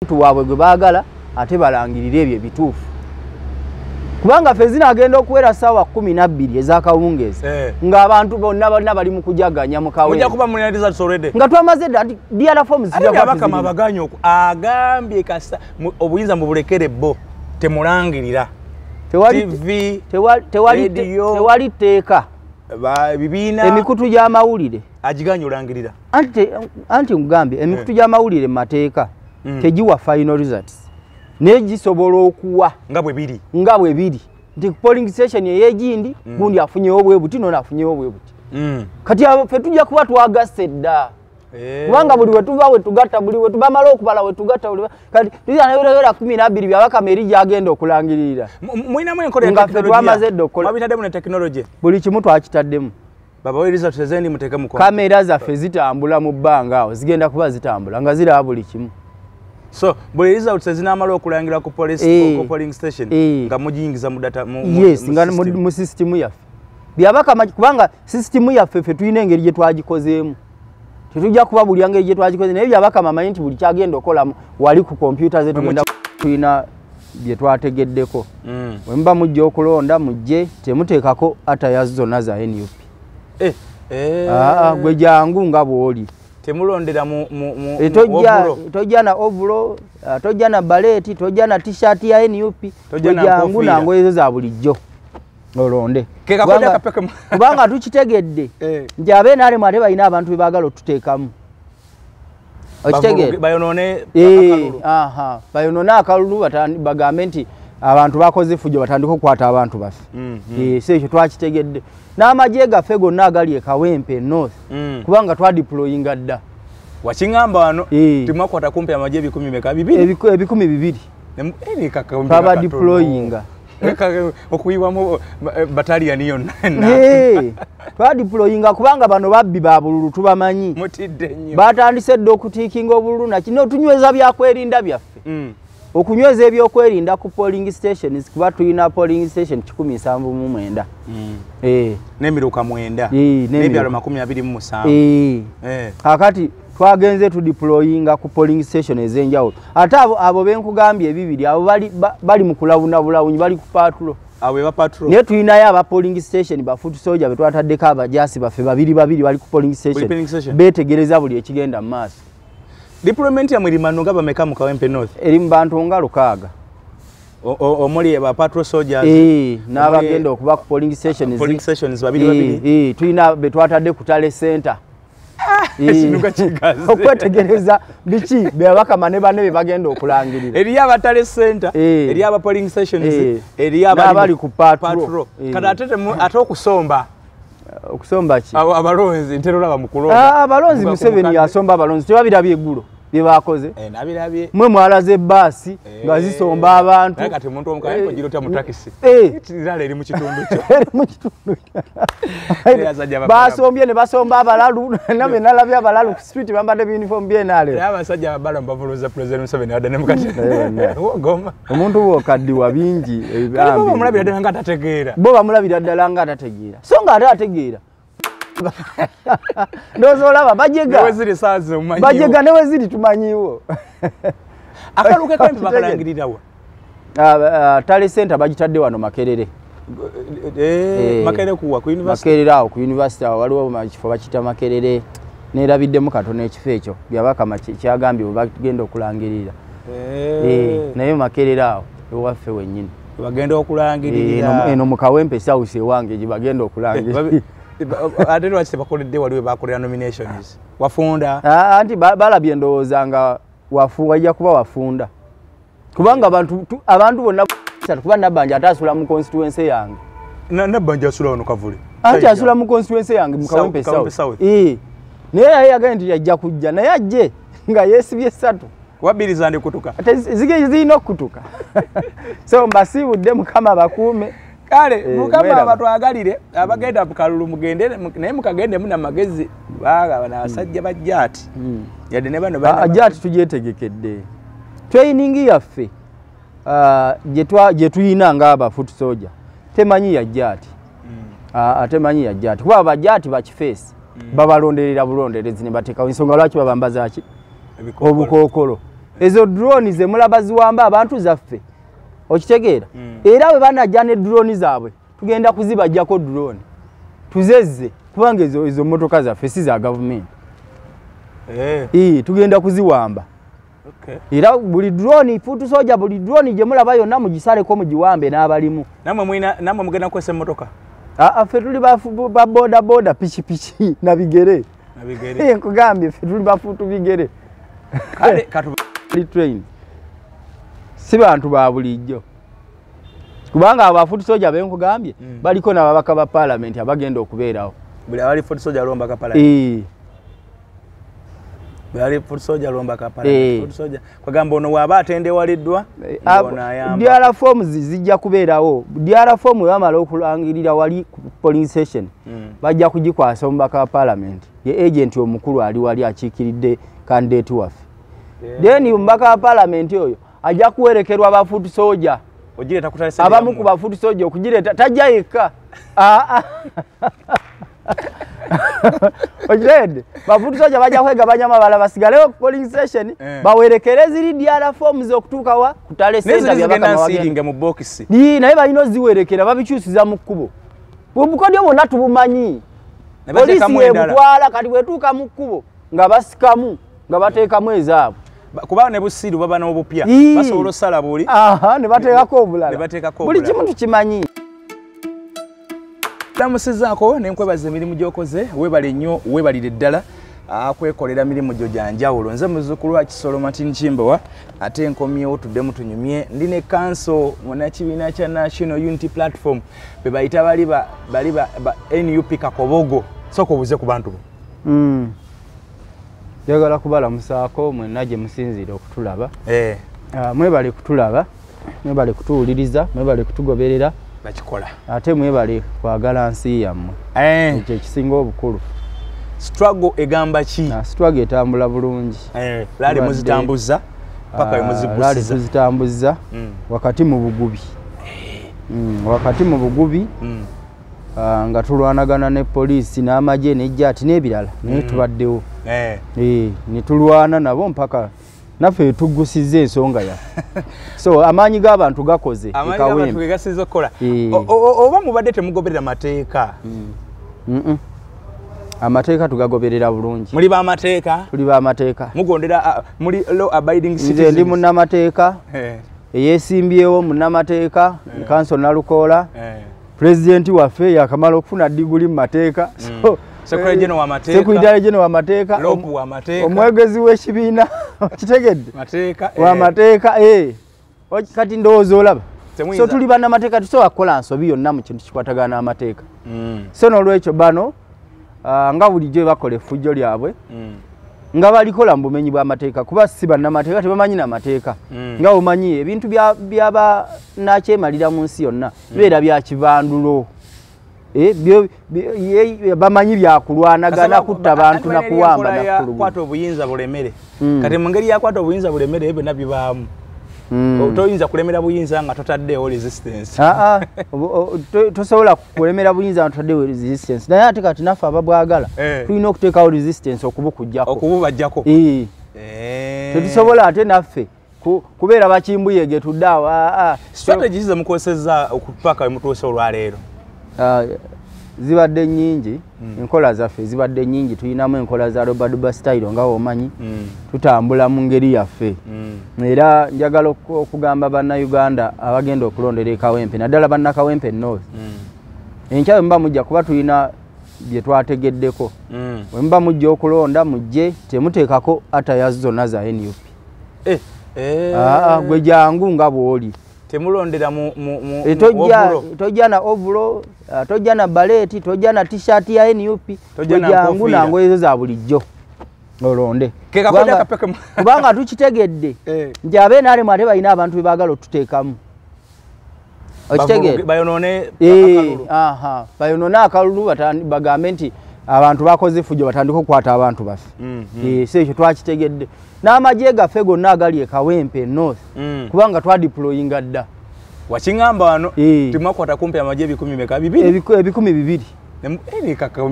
abantu waabwe gwe baagala ate balangirire ebyo ebituufu. Kubanga Fezina agenda okuwera ssaawa 12 ez'akawungeezi ng'abantu bonna bali mu kujaganya mu kawe. Mujja kuba mulina results already. Nga twamaze dda DRA forms zijja kuba abakama abaganya agambye kasa obuyinza mu bulekere bo temulangirira. Tewali tteeka bibiina emikutu gy'amawulire agiganya olangirira. Anti ngambye emikutu gy'amawulire mu mateeka tegiwa final results. Negisobola okuwa nga bwe biri nti polling station ey'egindi gundi afunyewo bwe buti nona afunyewo bwe buti kati ffe tujja kuba twagasse dda kubanga buli we tuva we tugatta buli we tubamala okubala we tugatta buli kati tujja nayoera 12 byabakama eri gyagenda okulangirira mwinamu enkola nga ffe twamaze dda okukola mwabitaddemu ne technology buli kimu twakitaddemu baba we results ezendi muteeke mu kamera zaffe zitambula mu bbanga awo zigenda kuba zitambula nga ziraba buli kimu. So, buli results ezinamala okulangira ku police polling station nga mujingiza mu data mu system yaffe. Byabakama kubanga system yaffe ffe tulina engeri gye twagikozeemu. Tetujja kuba buli engeri gye twagikoze naye byabakama manyi nti buli kyagenda okola wali ku computer ze tugenda tulina bye twategeddeko. Wemba mujja okulonda mujje temuteekako ataya zonna za NUP. Gwe jangu nga bw'oli. Temulondera mu tojja na overall, tojja na baleti, tojja na t-shirt ya NUP, tojja nguna ngoyezo za bulijjo olonde. Kubanga tukitegedde nti abenaale mwate balina abantu be baagala otuteekamu. Okitegedde bayonone akalulu. Bayonone akalulu bagambe nti abantu bakoze fujo batandika okukwata abantu baffe. So ekyo twakitegedde. N'amagye gaffe gonna agali e Kawempe North kubanga twadeployinga dda. Wakingamba wano timwakwata kumpi amagye 10 meka 200 twaba deployinga okuyiwamu battalion yonna. Twadeployinga kubanga bano babbi ba bululu tubamanyi. Mutidde nnyo. Batandise dda okutiikinga obululu nakino tunyweza byakwerinda byaffe. Okunyweza ebyokwerinda ku polling stations kuba tulina polling station 179. N'emiruka 9 n'ebyalo 27. Kakati twagenze tu deployinga ku polling station ezenjawulo. Ate abo benkugambye ebibiri abo bali mu kulawuna bulawunyi bali ku patrol. Awe ba patrol. Ne tulinayo aba polling station ba foot soldier betwataddeko abajasi baffe babiri bali ku polling station. Betegereza buli ekigenda mu maaso. Deployment ya mwirimano nga bameka mu Kawempe North. Eri mu bantu nga 6. Omuli ba patrol soldiers. N'abagenda okuba ku polling stations babiri. Tulina betwatadde ku Tale Center. Sinuka kigazi. Okwetegereza biki byabakama ne banne bagenda okulangirira. Eri aba Tale Center, eri aba polling stations, eri abali ku patrol. Kada ate okusomba. Okusomba ki? Abalonzi nterora bamukulonda. Abalonzi Museveni yasomba abalonzi tebabirabye eggulo bye bakoze. Nabirabye. Mwe mwalaze baasi nga zisomba abantu. Naye kati omuntu omukaye kujira otya mu taxi. Tirala eri mu kitundu kyo. Eri mu kitundu. Basombye ne basomba abalalu nabe nalabye abalalu ku street bambadde uniform byenale. Abasajja abala mbavuluza President Museveni adane mukati. Goma. Omuntu bw'okaddiwa bingi ebambi. Bo bamulabira ddala nga atategeera. Bo bamulabira ddala nga atategeera. So nga ate ategeera. Ndozolaba bajega. Newe ziri saazo umanyiwo. Bajega newe ziri tumanyiwo. Akaluke Kawempe bakalangirirawa. Tale Center bagitadde wano Makerere. Makerere kuwa ku university. Makerere awo ku university waliwo kifo bakita Makerere. Nerabiddemu katono ekifo ekyo byabakama kyagambye bagenda okulangirira. Naye Makerere awo ewaffe wennyini. Bagenda okulangirira. Eno mu Kawempe South ewange gye bagenda okulangirira. Ate lwaki bakoledde waliwe bakolera nominations wafunda anti balabye ndowooza nga wajja kuba wafunda kubanga abantu bonna kuba Nabbanja ate asula mu constituency yange Nabbanja asula wano Kavule anti asula mu constituency yange mu Kawempe South naye yagambye nti yajja kujja naye ajje nga yeesibye 3 wabiriza ndi kutuka zige zirina okutuka so mbasiibudde Mukama bakuume. Kale Mukama abatwagalire abagenda mu kalulu mugende naye mukagende muna magezi baga abasajja bajjati yadde ne bano ajjati tugyetegekedde training yaffe gye tuyina nga aba foot soldier temanyi yajjati atemanyi yajjati kuba abajjati bakiface babalonderera bulonderezi ne bateekawo ensonga lwaki babambaza ki obukookolo ezo drone ze mulaba ziwamba abantu zaffe okitegeera era bwe banajja ne drone zaabwe tugenda kuzibajjako drone tuzezze kubanga ezo motoka zaffe si za government tugenda kuziwamba era buli drone futu soja buli drone gye mulaba yonna mugisaleko mugiwambe n'abalimu namwe mugenda kukozesa emmotoka ffe tuli ba boda pikipiki na bigere nkugambye ffe tuli bafuutu bigere train si bantu ba bulijjo kubanga abafuutu soja benkugambye baliko n'ababaka ba parliament abagenda okubeerawo buli abali fuutu soja lomba ka parliament bali fuutu soja lomba ka parliament fuutu soja kwagamba ono waaba atendewaliddwa diara forms zijja kubeerawo diara form yamala okulangirira wali ku polling station bajja kugikwasa omubaka wa parliament ye agent omukulu ali wali akiikiridde candidate waffe then omubaka wa parliament oyo ajja kuwerekerwa abafuutu soja ogireta kutale abamu ku bafuutu soja okugireta tajja yekka ojirede bafuutu soja bajja kwegabanya mabala basigalewo ku polling station bawerekere ziri diara forms okutuuka wa kutale senta byabaka mu box naye balina oziwerekera babikyusiza mu kkubo obukodyo bwonna tubumanyi polisi yebutwala kati bwetuuka mu kkubo nga basikamu nga bateekamu ezaabwe kuba ne busiru baba n'obupya basobola osala buli ne bateekako obulala buli kimu tukimanyi tamusizaako nenkwebaza emirimu gy'okoze webale nnyo webalire ddala kwekolera mirimu gyo gyanjawulo nze muzzukulu wa Kisolo Martin Kimbowa ate enkomyewo tuddemu tunyumye ndi ne kanso munakibiina kya National Unity Platform be bayita bali ba NUP Kakobogo sooka obuze ku bantu bo njagala kubalamusaako mwenna gye musinziire okutulaba mwebale kutulaba mwebale kutuwuliriza mwebale kutugoberera bakikola ate mwebale kwagala nsi yammwe ekyo ekisinga obukulu struggle egamba ki struggle etambula bulungi lali muzitambuza paka muzibusiza lali tuzitambuza wakati mu bugubi wakati mu bugubi nga tulwanagana ne poliisi n'amagye n'ejjaati n'ebirala naye tubaddewo ne tulwana nabo mpaka naffe tuggusizza ensonga yaffe so amaanyi g'abantu gakoze ekawempe gasiza okukola oba mubadde temugoberera mateeka amateeka tugagoberera bulungi muli b'amateeka tuli b'amateeka mugondera muli law abiding citizens nze ndi munnamateeka eyeesimbyewo munnamateeka kanso Nalukoola pulezidenti waffe yakamala okufuna diguli mu mateeka Secretary General wa mateeka omwegezi w'ekibiina kitegedde wamateeka kati ndowooza olaba so tuli bannamateeka tusobola kukola nsobi yonna mu kintu kikwatagana n'amateeka so n'olwekyo bano nga bulijjo bakola effujjo lyabwe nga balikola mu bumenyi bw'amateeka kuba si bannamateeka tebamanyi n'amateeka nga omanyi ebintu byaba nakyemalira mu nsi yonna bibeera bya kivandulo bamanyi byakulwanagana kutta abantu nakuwamba nakwata obuyinza bulemere kati mu ngeri yakwata obuyinza bulemere byonna bibaamu toyinza kulemera buyinza nga totaddeewo resistance tosobola kulemera buyinza nga totaddeewo resistance naye ate kati naffe ababwagala tulina okuteekawo resistance okububajjako tetusobola ate naffe kubeera bakimbuyege tuddaawo strategies zemukozesezza okupaka mutuuse olwaleero zibadde nnyingi enkola zaffe zibadde nnyingi tulinamu enkola za Robaduba style nga omanyi tutambula mu ngeri yaffe era njagala okugamba bannayuganda abagenda okulondera ekawempe naddala bannakawempe North enkya bwe muba mujja kuba tulina bye twategeddeko bwe muba mujja okulonda mujje temuteekako ataya zonna za NUP gwe jangu nga bw'oli temulondera tojja na ovulo tojja na baleti tojja na t-shirt ya NUP jangu nango ezo za bulijjo olonde kubanga tukitegedde nti abenaale mwate balina abantu bebaagala otuteekamu okitegedde bayonone akalulu bagambe nti abantu bakoze effujjo batandika okukwata abantu baffe so ekyo twakitegedde n'amagye gaffe gonna agali ekawempe North kubanga twadiployinga dda wakiŋŋamba wano timwakwata kumpi amagye 200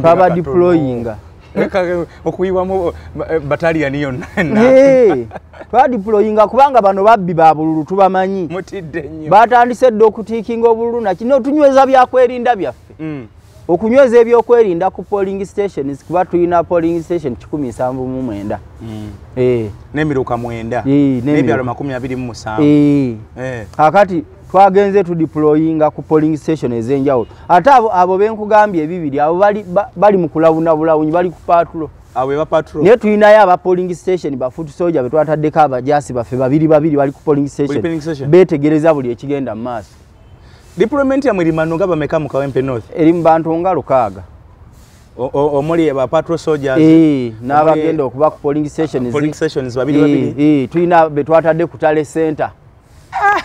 twabadiployinga okuyiwamu battalion yonna twadeployinga kubanga bano babbi ba bululu tubamanyi mutidde nnyo batandise dde okutiikinga obululu nakino tunyweza byakwerinda byaffe okunyweza ebyokwerinda ku polling stations kuba tulina polling station 179 n'emiruka 9 n'ebyalo 27 kakati twagenze tudeployinga ku polling station ez'enjawulo ate abo benkugambye ebibiri abo bali mu kulawuna bulawunyi bali ku patulo awe ba patrol naye tulinayo aba polling station ba foot soldier be twataddeko abajaasi baffe babiri bali ku polling station betegereza buli ekigenda mu maaso. Deployment ya Mwirimano nga bameka mu Kawempe North eri mu bantu nga 6 omuli ba patrol soldiers n'abagenda okuba ku polling stations babiri tulina be twatadde ku Tale Center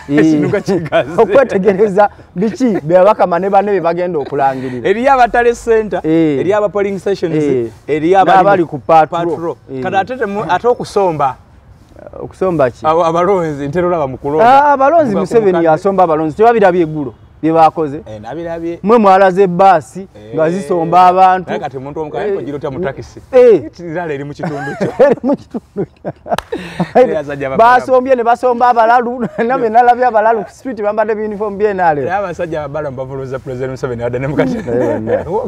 sinuka kigazi okwetegereza biki be bakamane bane be bagenda okulangirira eri aba Tale Center eri aba polling stations eri abali ku patrol kada ate okusomba okusomba ki abalonzi ntero laba mukulonda abalonzi Museveni yasomba abalonzi tebabirabye eggulo bye bakoze nabirabye mwe mwalaze basi nga zisomba abantu kati omuntu omukaye jirota mu taxi kirala eri mu kitundu kyo basombye ne basomba abalalu nabe nalabye abalalu ku street bambade uniform bienale abasajja abala mbavuluza president Museveni adane mukati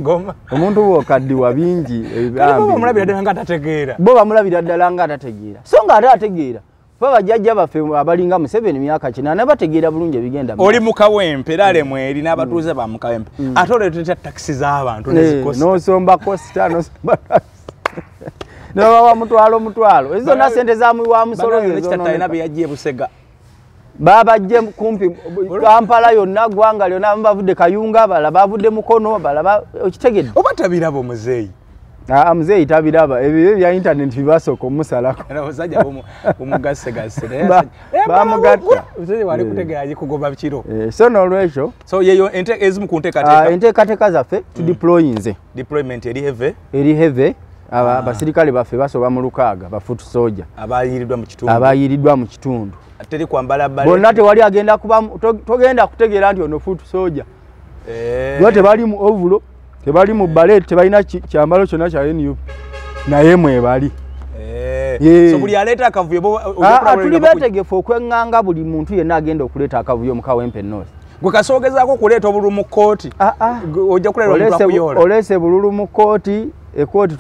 goma omuntu wokaddiwa bingi ebambi mulabira ddala nga atategeera bo bamulabira ddala nga atategeera so nga ate ategeera bajjajja baffe abalinga Museveni myaka 8 bategeera bulungi ebigenda oli mu Kawempe lale mweri n'abatuuze ba mu Kawempe ate oleetera taxi z'abantu nezikosta n'osomba costa n'osomba n'obawa mutwalo ezo na sente za wa musolo ezo talina byajje Busega babajje kumpi Kampala yonna gwanga lyonna bavudde Kayunga bala bavudde Mukono bala okitegedde oba tabirabo muzeeyi muzeeyi tabiraba ebyo bya internet bibasoko musalako abasajja omugase bamugatta muzeeyi wali kutegera kugoba bikiro so n'olwekyo so yeyo ezimu kunteekateeka enteekateeka zaffe tudeployinze deployment eri heavy abasirikale baffe basoba mu 6 ba foot soldier abayiiriddwa mu kitundu teri kwambala bale bonna tewali agenda kuba togenda kutegeera nti ono foot soldier tebali mu ovulo tebali mu ballet tebalina kyambalo kyonna kya NUP naye mwebali so buli aleeta akavuyo tuli beetegefu okwenganga buli muntu yenna agenda okuleeta akavuyo mu Kawempe North gwe kasoogezaako kuleeta obululu mu kooti ojja kuleeta okuyola oleese bululu mu kooti ekooti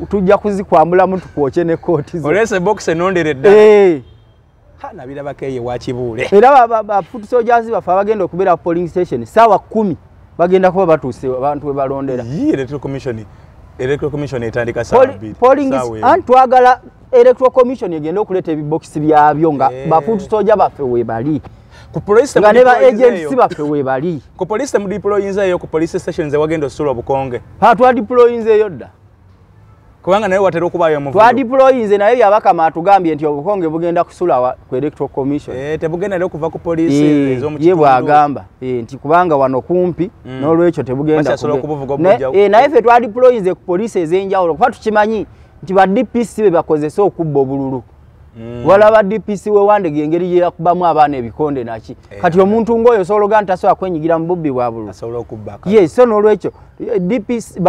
tujja kuzikwambulamu tukwoke ne kooti oleese box enondere ddala nabirabako eyo wakibuule era bafutu soldiers baffe abagenda okubeera ku polling station saawa 10 bagenda kuba batuuse abantu we balondera electoral commission etandika saawa 2 antwagala electoral commission egenda okuleeta ebibokisi byabyo nga bafutu soldier baffe webali nga ne ba agents baffe webali ku police mu deployinzeeyo ku police stations ewagenda osula obukonge twadeployinzeeyo dda kubanga naye watera okubaayo omuvuyo twadeployinze naye byabakama atugambye nti obukonge bugenda kusula ku electoral commission tebugenda naye okuva ku police ez'omukitundu ye bwagamba nti kubanga wano kumpi n'olwekyo tebugenda naye ffe twadeployinze ku police ez'enjawulo kuba tukimanyi nti ba DPC be bakozesa okubba obululu walaba DPC we Wandege engeri gye yakubamu abaana ebikonde naki kati omuntu ng'oyo osobola nti tasobola kwenyigira mu bubbi bwa bululu asobola okubbaka so n'olwekyo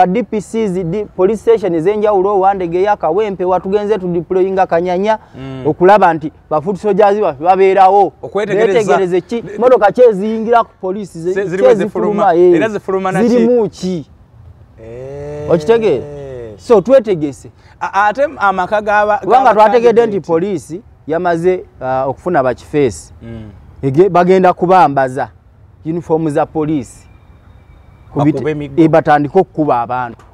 DPCs police station ez'enjawulo Wandege y'Akawempe watugenze tudeployinga Kanyanya okulaba nti bafutu soldiers baffe babeerawo beetegereze ki motoka kyeziyingira ku police zifuluma era zifuluma naki zirimu ki okitegeera so twetegese ate amaka kubanga twategedde nti poliisi yamaze okufuna bakifeesi bagenda kubambaza uniform za poliisi batandika okukuba abantu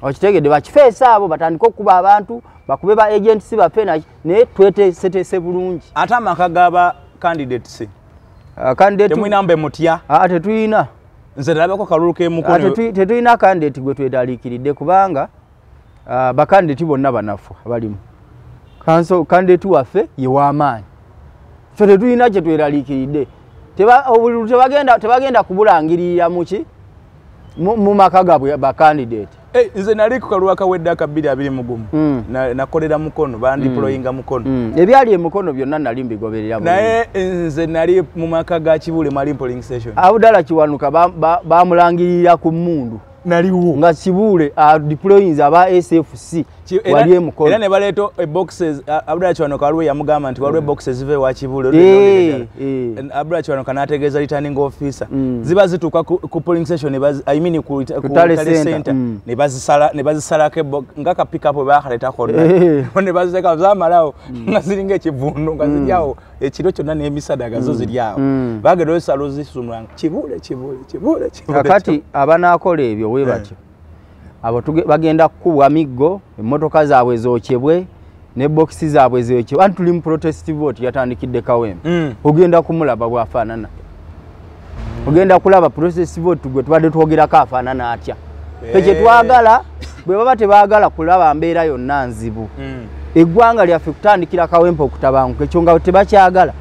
okitegedde bakifeesi abo batandika okukuba abantu bakube ba agents baffe naye tweteeseteese bulungi ate amaka g'aba candidates temwinambe mutya tetuyina nze ndabako kalulu k'emukono tetuyina candidate gwe twetaliikiridde kubanga bakandidate bonna banafu abalimu candidate waffe ye w'amaanyi so tetuyina kye tweraliikiridde obululu tebagenda kubulangirira muki mu maka gabwe bakandidate nze nali ku kalulu akawedde aka 221 nakolera Mukono bandiployinga Mukono ebyali emukono byonna nali mbigoberera naye nze nali mu maka ga Kibule mali polling station Abudala Kiwanuka bamulangirira ku Mmundu naliwo nga Kibuule deployings aba SFC wali emukono era ne baleto boxes Abdullah Kiwanuka waliwo yamugamba nti waliwo boxes zive wa Kibuule Abdullah Kiwanuka n'ategeeza returning officer ziba zituuka ku polling station I mean ku tale center ne bazisalako nga ka pick up baakaleta konna ne baziteka zamalawo nga ziringa ekivundu nga ziryawo ekiro kyonna n'emisada gazo ziryawo bagenda osalo zisumulanga Kibuule kakati abanaakola ebyo we batyo abo bagenda kukubwa miggo emmotoka zaabwe zokyebwe ne boxi zaabwe zokyebwe anti tuli mu protest vote yatandikidde Kawempe ogenda kumulaba bwafaanana ogenda kulaba protest vote gwe tubadde twogerako afaanana atya ekyo twagala bwe baba tebaagala kulaba mbeera yonna nzibu eggwanga lyaffe kutandikira Kawempe okutabanguka ekyo nga tebakyagala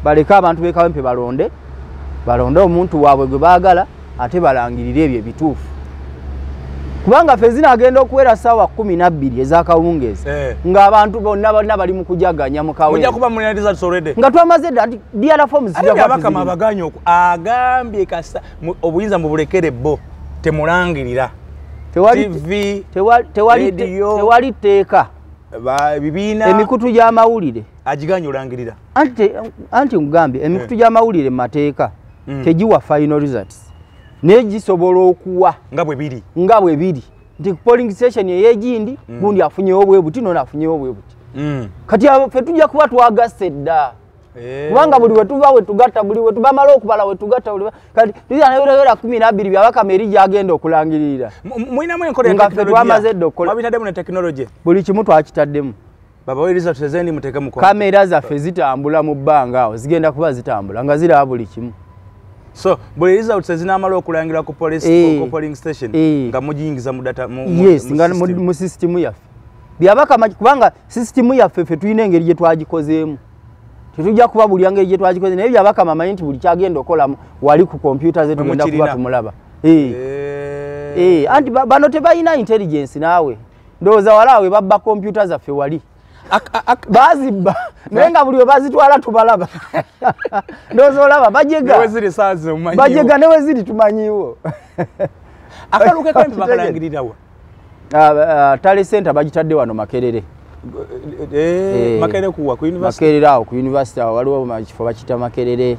baleke abantu be Kawempe balonde omuntu waabwe gwe baagala ate balangirire ebyo ebituufu kubanga ffe zinaagenda okuwera ssaawa 12 ez'akawungeezi ng'abantu bonna bali mu kujaganya mu Kawempe nga twamaze dda nti DRA forms Bakama abaganya agambye kasa obuyinza mu bulekere bo temulangirira tewali tteeka bibiina emikutu gy'amawulire agiganya olangirira anti ngambye emikutu gy'amawulire mu mateeka tegiwa final results negisobola okuwa nga bwe biri nti polling station ey'egindi gundi afunyewo bwe buti nona afunyewo bwe buti kati ffe tujja kuba twagasse dda kubanga buli we tuva we tugatta buli we tubamala okubala we tugatta buli kati tuyanayolera 12 byabakama eri gyagenda okulangirira mulinamu enkola ya teknologiya technology buli kimu twakitaddemu babawiriza tuzendi muteke mu kamera zaffe zitambula mu bbanga awo zigenda kuba zitambula nga ziraba buli kimu so buli results zinamala okulangira ku polling station nga mujingiza mu data yes nga mu system yaffe byabakama kubanga system yaffe ffe tulina engeri gye twagikozeemu tetujja kuba buli ngeri gye twagikoze naye byabakama amanyi nti buli kyagenda okola wali ku computer ze tugenda kuba tumulaba anti bano tebalina intelligence naawe ndowooza walaawe babba computer zaffe wali bazibba naye nga buli we bazitwala tubalaba ndowooza olaba bajega newe ziri tumanyiwo akaluke Kawempe bakalangirirawa tale center bagitadde wano Makerere Makerere kuwa ku university Makerere awo ku university awo waliwo kifo bakita Makerere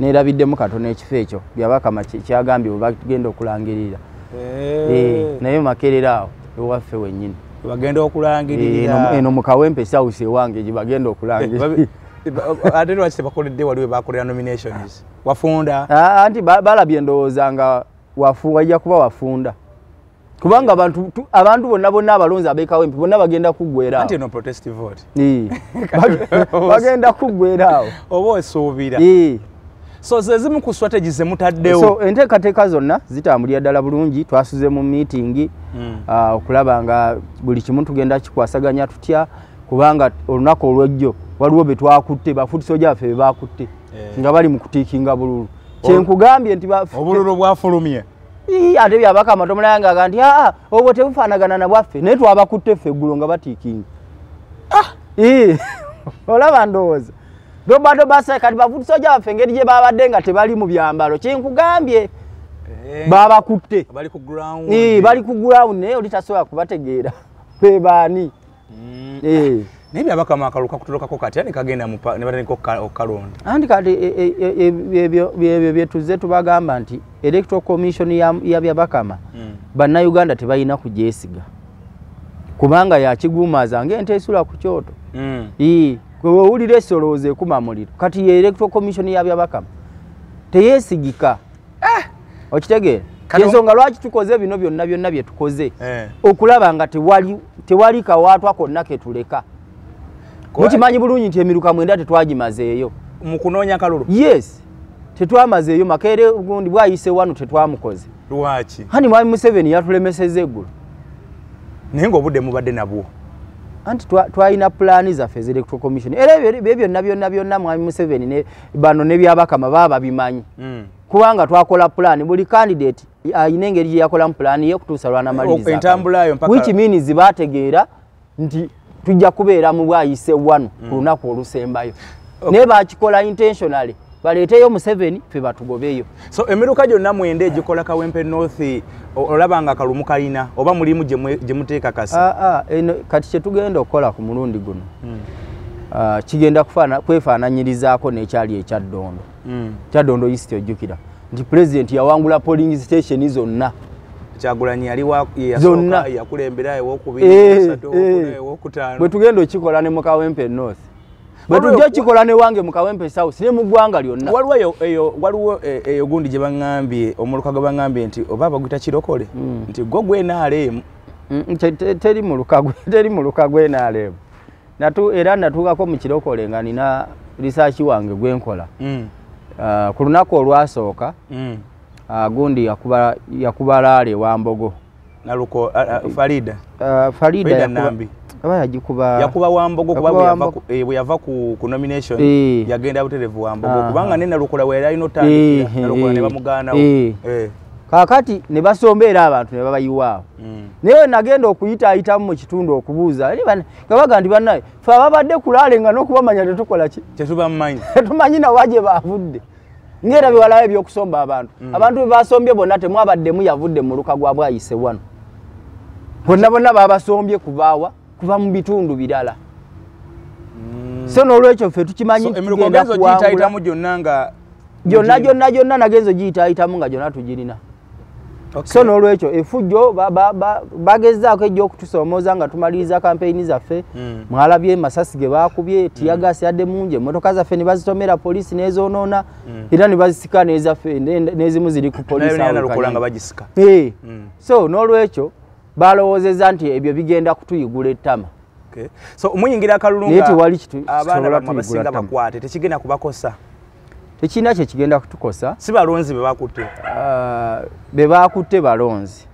neerabiddemu katono ekifo ekyo byabakama kyagambye bagenda okulangirira naye Makerere awo ewaffe wennyini bagenda okulangirira eno mu Kawempe South ewange gye bagenda okulangirira ate lwaki tebakoledde waliwe bakolera nominations wafunda anti balabye ndowooza nga wajja kuba wafunda kubanga abantu bonna abalonzi ab'e Kawempe bonna bagenda kuggwera anti no protest vote bagenda kuggwera awo oba osuubira so zezimu ku strategies zemutaddewo so enteekateeka zonna zitambulira ddala bulungi twasuze mu meeting okulaba nga buli kimu tugenda kikwasaganya tutya kubanga olunaku olwejjo waliwo be twakutte bafuutisoja baffe be baakutte nga bali mu kutiikinga bululu kyenkugambye nti obululu bwafulumye ate byabakama tomulayanga nti obwo tebufaanagana na bwaffe naye twabakutte ffe eggulo nga batiikinga olaba ndowooza dobasa kati bafuutisoja baffe engeri gye babadde nga tebali mu byambalo kyenkugambye babakutte bali ku ground naye oli tasobola kubategeera be baani naye byabakama akaluka kutulokako kati ani kagenda ne batandika okukalonda anti kati ebyo byetuze tubagamba nti electoral commission ya byabakama bannayuganda tebalina kugyesiga kubanga yakiguumaaza ng'ente esula ku kyoto owulira esolooza ekuma muliro kati ye electoral commission ya byabakama teyeesigika okitegeera ensonga lwaki tukoze bino byonna bye tukoze okulaba nga tewali kawaatwa konna ketuleka mukimanyi bulungi nti emiruka 9 tetwagimazeeyo mu kunoonya kalulu yes tetwamazeeyo Makerere gundi bwayise wano tetwamukoze lwaki hani mwami Museveni yatulemeseza eggulu naye ng'obudde mubadde nabwo anti twalina pulaani zaffe electoral commission era ebyo byonna mwami Museveni bano ne byabakama baba bimanyi kubanga twakola pulaani buli candidate ayina engeri gye yakolamu pulaani ye okutuusa lwanamaliriza entambulayo mpaka which means baategeera nti tujja kubeera mu bwayise wano ku lunaku olusembayo naye bakikola intentionally baleeteyo Museveni ffe batugobeyo. So emiruka gyonna mwende egikola Kawempe North olaba nga kalumu kalina oba mulimu gye muteeka kasa? Kati kye tugenda okukola ku mulundi guno kigenda kwefaananyirizaako n'ekyali ekyaddondo. Kyaddondo East ojjukira nti President yawangula polling station zonna. Kyagulanyi yali zonna yakulembera ewokubiri ewokutaano. Bwe tugenda okikola ne mu Kawempe North. Bwe tujja kikola ne wange mu Kawempe South ne mu ggwanga lyonna. Waliwo eyo gundi gye baŋŋambye omuluka gwe baŋŋambye nti oba baguyita kirokole nti gwo gwenaaleemu. Teri mu luka gwenaaleemu. Era natuukako mu kirokole nga nina risaaki wange gwenkola. Ku lunaku olwasooka gundi yakuba laale Wambogo. Naluko Farida Nambi. Yakuba Wambogo kuba bwe yava ku nomination yagenda buterevu Wambogo kubanga ne nalukola we yali notandikira nalukola ne bamugaanawo. Kakati ne basombeera abantu ne babayiwaawo. Naye nagenda okuyitaayitamu mu kitundu okubuuza gabaga nti bannaye fe ababadde ku laale nga n'okubamanya tetukola ki tetubamanyi tetumanyi nawa gye baavudde. Ngera biwalayo by'okusomba abantu. Abantu be basombye bonna temwabaddemu yavudde mu luka gwa bwayise wano. Bonna babasombye kubaawa kuva mu bitundu birala. So n'olwekyo ffe tukimanyi tugenda kuwangula gyonna nga gyonna nagenzo giyitaayitamu nga gyonna tugirina. So n'olwekyo efujjo bagezaako ejja okutusoomooza nga tumaliriza kampeyini zaffe. Mwalabye masasi ge baakubye tiyagasi yadde mungi emmotoka zaffe ne bazitomera poliisi n'ezoonoona era ne bazisika n'ezaffe n'ezimu ziri ku poliisi so n'olwekyo balowoozezza nti ebyo bigenda kutuyigula ettama. So muyingira akalulu nga tewali abaana basinga bakwate tekigenda kubakosa? Tekina kye kigenda kutukosa. Si balonzi be bakutte balonzi.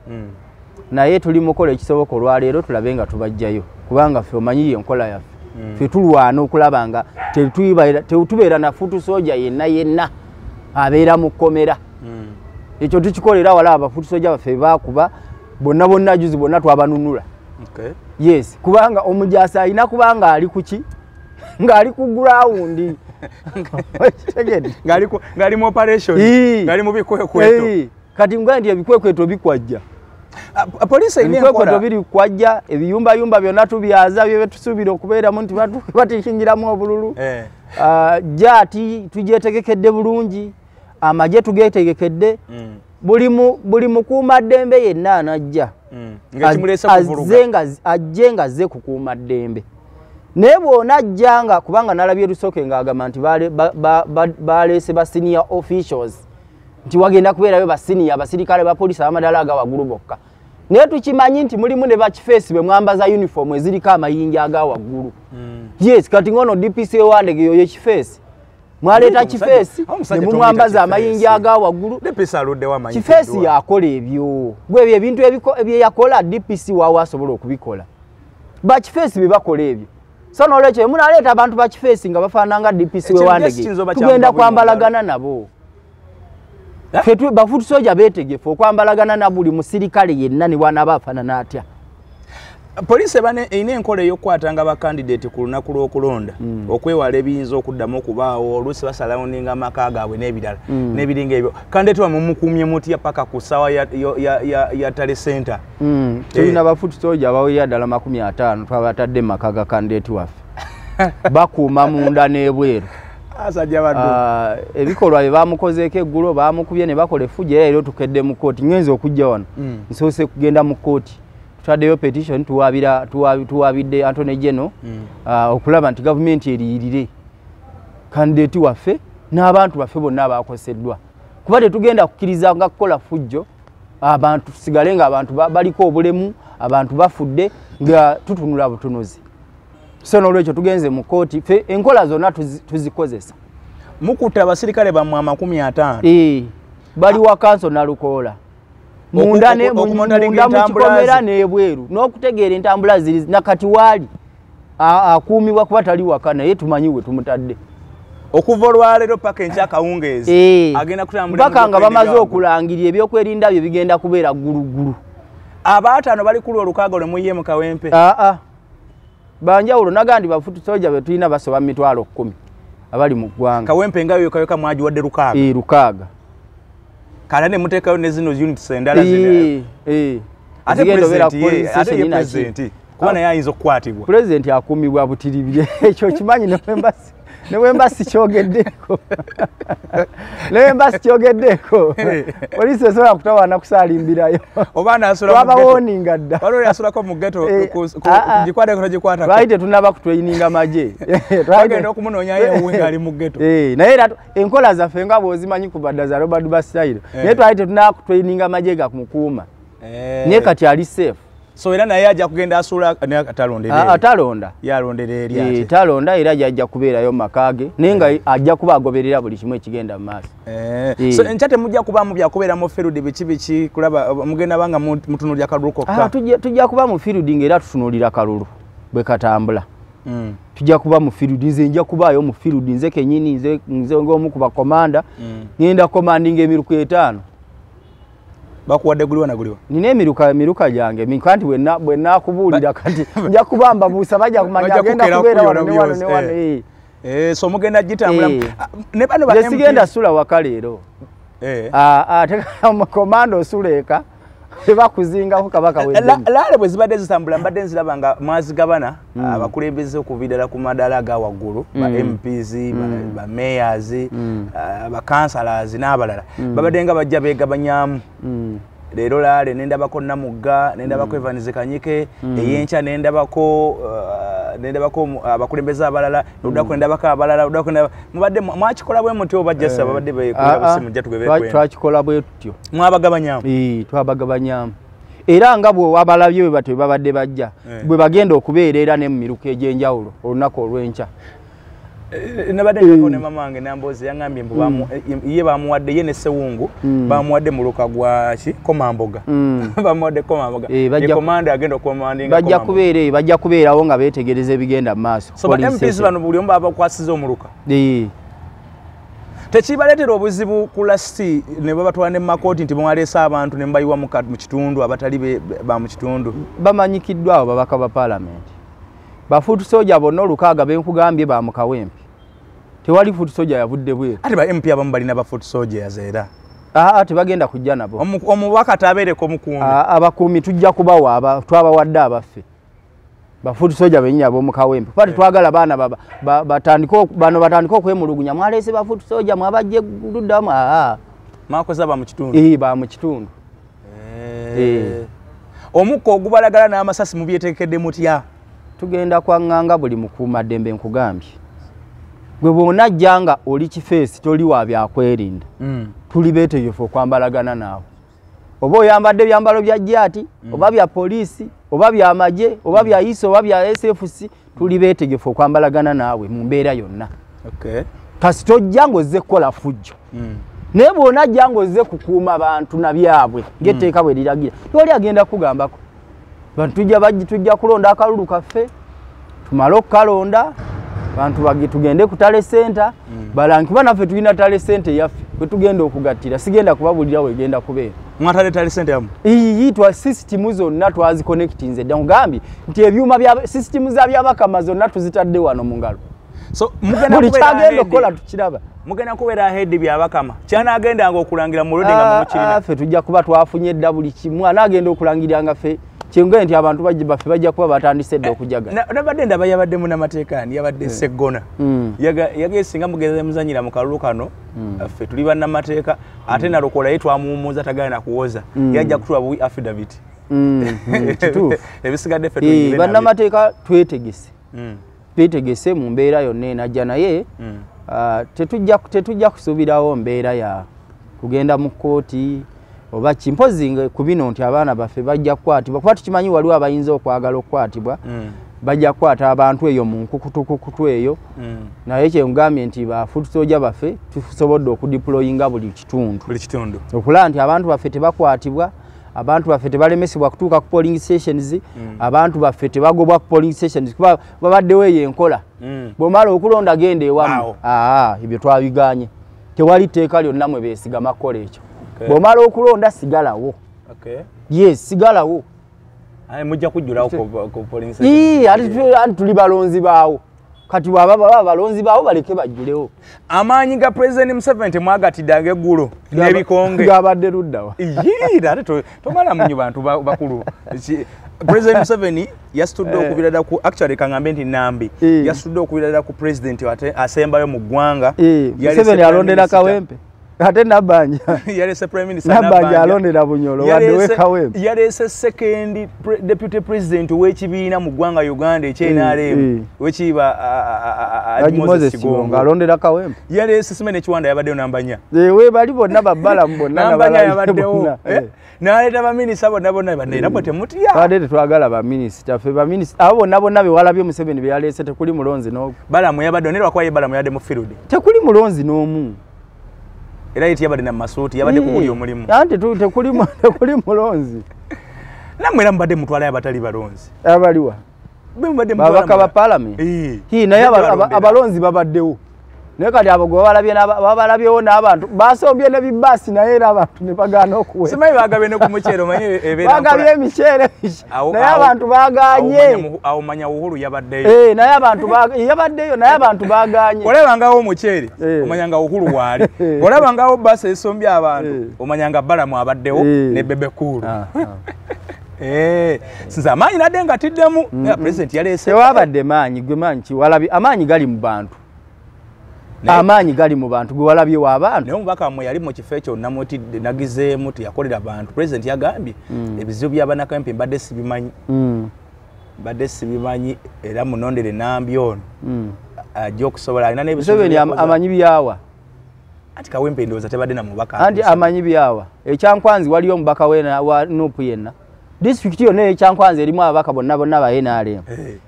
Naye tuli mukola ekisoboka olwaleero tulabe nga tubajjayo kubanga ffe omanyi enkola yaffe. Ffe tulwana okulaba nga tetubeera na futu soja yenna abeera mu kkomera. Ekyo tukikolera wala abafutu soja baffe baakuba bonna juzi bonna twabanunula. Yes, kubanga omujaasi alina kubanga ali kuki ng'ali ku ground ngali mu operation ngali mu bikwekweto kati ngandi ebikwekweto bikwajja police ine nkola biri kwajja ebiyumba byonna tubyaza bye tusubira okubeeramu nti batikingiramu obululu jati tujetegekedde bulungi amaje tugetegekedde buli mukuuma ddembe yenna anajja ajenga ze kukuuma ddembe naye bw'ona ajjanga kubanga nalabye lusooke ng'agamba nti baleese ba senior officials nti wagenda kubeerayo ba senior abasirikale ba poliisi abamadala aga waggulu bokka naye tukimanyi nti mulimu ne bakifeesi bwe mwambaza uniform eziriko amayinja aga waggulu yes kati ngono DPC ewandege yoyo kifeesi mwaleeta kifeesi ne mumwambaza amayinja aga waggulu kifeesi yakola ebyo gwe ebyo ebintu ebyo yakola DPC waawo asobola okubikola bakifeesi be bakola ebyo so n'olwekyo munaleeta abantu bakifeesi nga bafaananga DPC wewandege tugenda kwambalagana nabo bafutu soja beetegefu okwambalagana na buli musirikale yenna ne bw'anaaba afaanana atya. Poliisi erina enkola ey'okukwatanga bakandidate ku lunaku lw'okulonda okwewala ebiyinza okuddamu okubaawo oluusi basalawuninga amaka gaabwe n'ebirala n'ebiringa ebyo kandidate wamwe mukuumye mutya paka ku ssaawa ya Tale Center. Tulina bafutu soja abawerera ddala 50 twabatadde mu maka ga kandidate waffe bakuuma munda n'ebweru. Ebikolwa bye baamukozeeko eggulo baamukubye ne bakola efujjo era leero tukedde mu kkooti ngenza okujja wano nsoose kugenda mu kkooti tutaddeyo petition tuwaabidde Attorney General okulaba nti gavumenti eriyirire kandidate waffe n'abantu baffe bonna abaakoseddwa kuba tetugenda kukkiriza nga kukola fujjo abantu tusigale nga abantu baliko obulemu abantu bafudde nga tutunula butunuzi. So n'olwekyo tugenze mu kkooti ffe enkola zonna tuzikozesa. Mukutte abasirikale bammwe 50. Bali wa kanso Nalukoola munda mukikomera n'ebweru n'okutegeera entambula ziri nakati waali akuumibwa kuba tali waka naye tumanyiwe tumutadde okuva olwaleero paka enkya akawungeezi agenda kutambula paka nga bamaze okulangirira ebyokwerinda bye bigenda kubeera ggulugulu. Abaataano bali ku lw'olukaaga lwe muyiye mu Kawempe. Banjawulo nagandi bafutu soja be tulina basoba 10,000 abali mu ggwanga. Kawempe ngayo kayoka mwaji wadde Lukaaga. Lukaaga. Kala ne mutekayo ne zino units endala zino. Ate president kubana yayinza okukwatibwa. President akumibwa butiribye ekyo kimanyi ne wembasi kyogeddeko. Polisi esobola kutawaana kusalimbirayo. Obaana asula mu ghetto. Twaba warninga dda. Waliwo yasulako mu ghetto kugikwata ko gikwata. Twali tetunaba kutraininga maje. Twagenda okumunoonya uwenga ali mu ghetto. Naye era enkola zaffe nga bw'ozimanyi ku badda za Robert Basitayiro. Naye twali tetunaba kutraininga maje ga kumukuuma. Naye kati ali safe. So era naye ajja kugenda asula atalondera. Atalonda. Yalondera eri ate. Talonda era ajja kubeerayo makage nenga ajja kuba agoberera buli kimu ekigenda mu maaso. So enchate mujja kuba mu byakubeera mu field biki kulaba mugenda banga mutunulira kalulu kokka. Tujja kuba mu field ngera tutunulira kalulu bwe katambula. Tujja kuba mu field nja kubaayo mu field nze kenyini nze ng'omu ku bakomanda ngenda commanding emiruka 5. Bakuwadde guliwa na guliwa. Nina emiruka jange minkanti bwe nakubuulira kati nja kubamba buusa bajja kumanya agenda kubeera wano ne wano. So mugenda gitambula ne bano ba MP sigenda sula waka leero. Teka komando osuleeka tebakuzinga ku kabaka w'eddembe. Laale bwe zibadde zitambula mbadde nziraba nga mwazigabana abakulembeze okuviirala ku madala ga waggulu ba MPs ba mayors ba councillors n'abalala babadde nga bajja beegabanyaamu. Leero laale nendabako Namugga nendabako Evans Kanyike eyencha nendabako abakulembeze abalala nodako nendabako abalala nodako mubadde mwakikola bwe mutyo bajjasa babadde beekula mujja tugebe twakikola bwe tutyo mwabagabanyaamu. Twabagabanyaamu era nga bwe wabalabye bwe batyo babadde bajja bwe bagenda okubeera ne mu miruka egy'enjawulo olunaku olw'enkya. Nabadde ngako ne mamange nambozi yangambye mbu ye bamuwadde ye ne Sewungu bamuwadde mu luka gwa Komamboga. Bamuwadde Komamboga. Komanda agenda okomandinga Komamboga. Bajja kubeerawo nga beetegereza ebigenda mu maaso. So MPs bano buli omu babakwasiza omuluka. Tekibaleetera obuzibu ku lasti ne babatwala ne makooti nti mwaleesa abantu ne mbayiwa mu kitundu abatali ba mu kitundu. Bamanyikiddwa abo babaka ba paalamenti. Bafuutu soja bonna Lukaaga benkugambye ba mu Kawempe. Tewali fuutu soja yavudde bwe. Ate ba MP abamu balina ba fuutu soja era. Tebagenda kujja nabo. Omubaka tabeereko mukuumi. Abakuumi tujja kubawa twabawadde abaffe. Bafuutu soja bennyabo mu Kawempe. Pati twagala baana batandika okwemulugunya mwaleese bafuutu soja mwabajje luddamu. Mwakoze ba mu kitundu. Ba mu kitundu. Omukko ogubalagala n'amasasi mu byeteekedde mutya. Tugenda kwanganga buli mukuumaddembe nkugambye. Gwe bw'onajjanga oli kifeesi toli wa byakwerinda. Tuli beetegefu okwambalagana naawe. Oba oyambadde byambalo bya jjaati, oba bya poliisi, oba bya maje, oba bya ISO, oba bya SFC, tuli beetegefu okwambalagana naawe mu mbeera yonna. Kasi tojja ng'ozze kukola fujjo. Naye bw'onajja ng'ozze kukuuma bantu na byabwe ng'etteeka bwe liragira. Toli agenda kugambako. Tujja kulonda akalulu kaffe tumale okukalonda bantu tugende ku tale center balankiba naffe tulina tale center yaffe kwe tugenda okugattira sigenda kubabulira wegenda kubeera mwatale tale center yamu yitwa system zonna twaziconnectinze dda ngambye nti ebyuma bya system za byabakama zonna tuzitadde wano mu ngalo so mugenda kukola tukiraba mugenda kubeera ahead byabakama kyana agenda okulangira mu loading nga mukirina ffe tujja kuba twafunye dda buli kimu anagenda okulangiranga ffe Chengoye nti abantu bajja kuba batandise ddo okujaga. Nabadde ndaba yabadde mu namateekani yabadde Seggona. Yagesinga mugeze muzanyira mu kalulu kano. Ffe tuli bannamateeka ate nalokola yetu amuumuza tagaana kuwoza. Yajja kutuwa affidavit. Kituufu. Ebisigadde ffe tuli bannamateeka twetegese. Twetegese mu mbeera yonna enajja naye tetujja kusuubirawo mbeera ya kugenda mu kkooti oba kimpozinga ku bino nti abaana baffe bajja kukwatibwa kuba tukimanyi waliwo abayinza okwagala okukwatibwa bajja kukwata abantu eyo mu nkukutukukutu eyo naye kyengambye nti bafutusoja baffe tusobodde okudiployinga buli kitundu okulaba nti abantu baffe tebakwatibwa abantu baffe tebalemesebwa kutuuka ku polling stations abantu baffe tebagobwa ku polling stations kuba babaddewo eyo enkola bw'omala okulonda genda ewamu ebyo twabiganye tewali tteeka lyonna mwe beesigama kukola ekyo bw'omala okulonda sigalawo yes sigalawo mujja kujjulawo ku polling station ati tuli balonzi baawo kati baba abalonzi bawo baleke bajjulewo amaanyi ga president Museveni temwagatidde ag'eggulo n'ebikonge gabadde luddawa ate tomala munyu bantu bakulu President Museveni yasitudde okubira ddala ku actually kangambe nti Nambi yasitudde okubira ddala ku president asembayo mu ggwanga Museveni alondera Kawempe ate Nabanja yalese prime minister Nabanja alondera Bunyolo wadde Kawempe yalese second deputy president w'ekibiina mu ggwanga Uganda ekyenalemu wekiba Moses Kigonga alondera Kawempe yalese Simene Kiwanda yabaddeyo Nambanya we bali bonna babbala mbonna Nambanya yabaddeyo n'aleeta baminisita bonna banera bwe temutya badde tetwagala baminisita ffe baminisita abo bonna bewalabye Museveni beyaleese tekuli mulonzi n'omu Balamu yabadde ne lwakwaye Balamu yadde mu field tekuli mulonzi n'omu era yiti yabadde na masuuti yabadde kukuli omulimu anti tekuli mulonzi namwe era mubadde mutwala abatali balonzi abaliwa babaka ba parliament naye abalonzi babaddewo naye kati abo babalabyewo n'abantu basombye n'ebibaasi naye era abantu ne bagaana okuwe simanyi bagabye ne ku muceere omanye bagabye emiceere naye abantu baganye awo manya Uhuru yabaddeyo naye abantu yabaddeyo naye abantu baganye olabangawo omuceere omanyanga Uhuru waali olabangawo baasi esombye abantu omanyanga Balamu abaddewo ne Bebe Cool sinza amaanyi nadde nga tiddemu president yaleese tewabadde maanyi gwe maanyi kiwalabi amaanyi gali mu bantu amaanyi gali mu bantu gwe walabye w'abantu naye omubaka wammwe yali mu kifo ekyo namutidde nagizeemu teyakolera abantu president yagambye ebizibu by'abanakempe mbadde sibimanyi era munondere Nambi ono ajja okusobola alina n'ebisebeni amanyi byawa anti Kawempe ndowooza tebadde na mubaka anti amanyi byawa ekyankwanzi waliyo omubaka wa Nuupu yenna district yonna ekyankwanzi erimu ababaka bonna ba NRM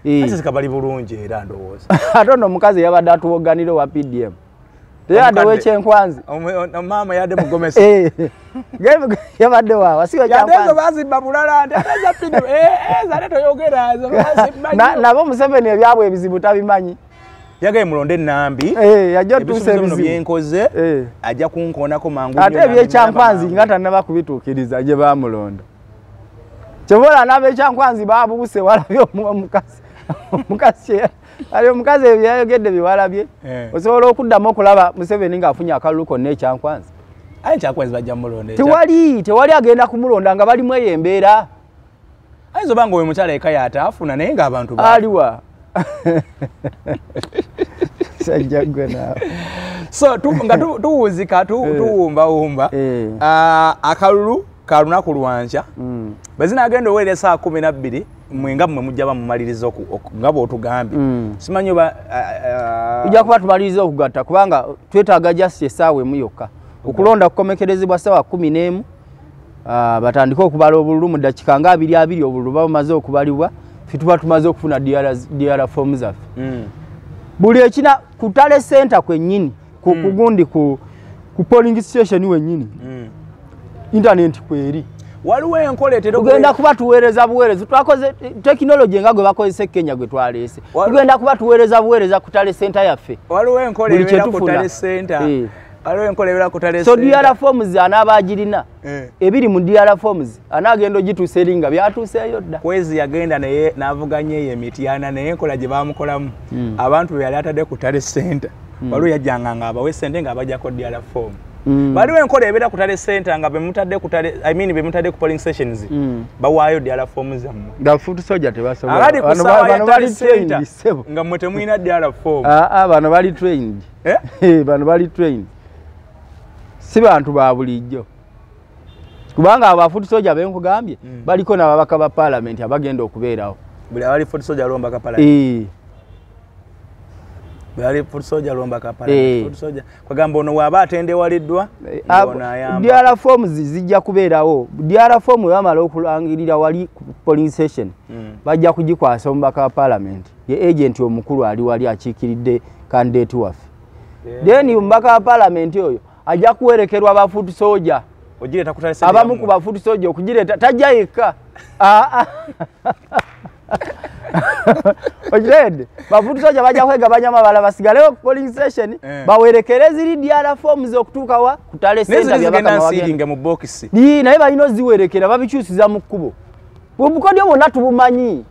ate zikabali bulungi era ndowooza ate ono omukazi yabadde atuwoganira wa PDM teyadde w'ekyenkwanzi maama yadde mugomesi yabadde waawa siyo ekyankwanzi bazimba bulala nteeza PDM zate toyogera nabo Museveni ebyabwe ebizibu tabimanyi yagaye mulonde Nambi yajja tuuse ebizibu byenkoze ajja kunkoonako mangu ate ebyekyankwanzi nga tannaba kubituukiriza gye bamulonda Chobola n'abekyankwanzi babuse walabye omukazi ali omukazi ebyayogedde biwalabye osobola okuddamu okulaba Museveni ng'afunye akalulu konna ekyankwanzi aye ekyankwanzi bajja mulonda tewali agenda kumulonda nga balimu eyo embeera ayinza oba nga oyo mukyala eka yataafuna naye ng'abantu aliwa sajjagwe naawe so nga tuwuzika tuwumbawumba akalulu ka lunaku lwankya bazina agenda oweerera saa 12 mwenga mmwe mujja bamumaliriza nga bw'otugambye simanyi oba tujja kuba tumaliriza okugatta kubanga twetaaga just essaawa emu yokka okulonda kukomekerezebwa ssaawa 11 batandike okubala obululu mu ddakiika nga 22 obululu bamaze okubalibwa ffe tuba tumaze okufuna DRA form zaffe buli ekina ku Tale Center kwennyini kugundi ku polling station wennyini internet kweri waliwo enkola tugenda kuba tuweereza buweereza twakoze technology nga gwe bakozesa Kenya gwe twaleese tugenda kuba tuweereza buweereza ku Tale Center yaffe waliwo enkola ebeera ku Tale Center waliwo enkola ebeera ku Tale Center so DRA forms anaabagirina ebiri mu DRA forms anaagenda ogituusa eringa byatuuseeyo dda kwezi yagenda naye n'avuganya eyo emitiana naye enkola gye baamukolamu abantu be yali atadde ku Tale Center waliwo yajjanga nga abawe ssente nga bajjako DRA form baliwo enkola ebeera ku Tale Center nga bemutadde ku Tale bemutadde ku polling stations bawaayo DRA form zammwe nga foot soldier tebasobola abali ku ssaawa ya Tale Center nga mmwe temulina DRA form bano bali trained bano bali trained si bantu ba bulijjo kubanga aba foot soldier benkugambye baliko n'ababaka ba parliament abagenda okubeerawo buli abali foot soldier lomba ka parliament bali foot soldier lomba ka parliament foot soldier kwagamba ono waba atendewaliddwa DRA forms zijja kubeerawo DRA form bamala okulangirira wali polling station bajja kugikwasa omubaka wa parliament ye agent omukulu ali wali akiikiridde candidate waffe then omubaka wa parliament oyo ajja kuwerekerwa ba foot soldier ogireta ku Tale Center abamu ku ba foot soldier okugireta tajja yekka ojirede ba foot soldier bajja kwegabanya amabala basigalewo polling station bawerekere ziri DRA forms okutuuka wa ku Tale Center byabaka mawagenda mu box naye balina oziwerekera babikyusiza mu kkubo obukodyo bwonna tubumanyi